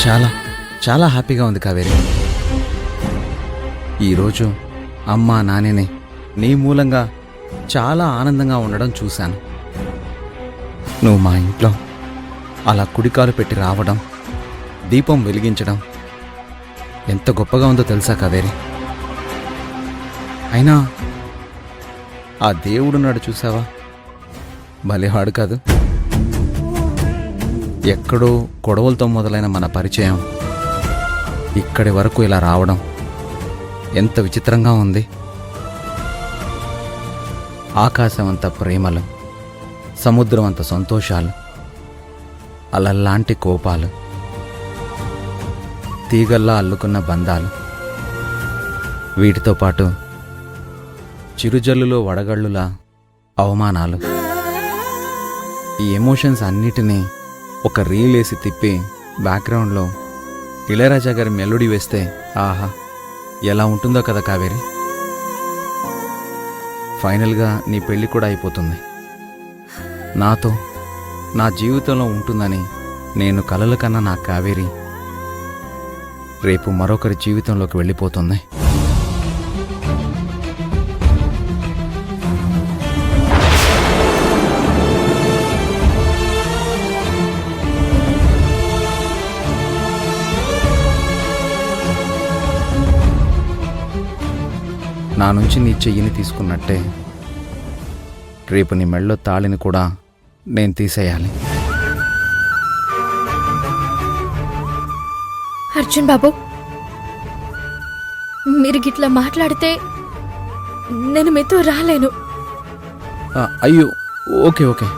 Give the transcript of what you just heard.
చాలా చాలా హ్యాపీగా ఉంది కావేరి. ఈరోజు అమ్మా నాన్నని నీ మూలంగా చాలా ఆనందంగా ఉండడం చూశాను. నువ్వు మా ఇంట్లో అలా కుడికాలు పెట్టి రావడం, దీపం వెలిగించడం ఎంత గొప్పగా ఉందో తెలుసా కావేరి. అయినా ఆ దేవుడున్నాడు చూసావా, భలేవాడు కాదు. ఎక్కడో గొడవలతో మొదలైన మన పరిచయం ఇక్కడి వరకు ఇలా రావడం ఎంత విచిత్రంగా ఉంది. ఆకాశం అంత ప్రేమలు, సముద్రం అంత సంతోషాలు, అలల్లాంటి కోపాలు, తీగల్లా అల్లుకున్న బంధాలు, వీటితో పాటు చిరుజల్లులో వడగళ్ళులా అవమానాలు. ఈ ఎమోషన్స్ అన్నిటినీ ఒక రీల్ వేసి తిప్పి బ్యాక్గ్రౌండ్లో ఇళయరాజా గారి మెలోడీ వేస్తే ఆహా ఎలా ఉంటుందో కదా కావేరి. ఫైనల్గా నీ పెళ్ళి కూడా అయిపోతుంది, నాతో నా జీవితంలో ఉంటుందని నేను కలలు కన్నా నా కావేరి రేపు మరొకరి జీవితంలోకి వెళ్ళిపోతుంది. నా నుంచి నీ చెయ్యిని తీసుకున్నట్టే రేపు నీ మెళ్ళో తాళిని కూడా నేను తీసేయాలి. అర్జున్ బాబు, మీరు గిట్లా మాట్లాడితే నేను మీతో రాలేను. అయ్యో ఓకే ఓకే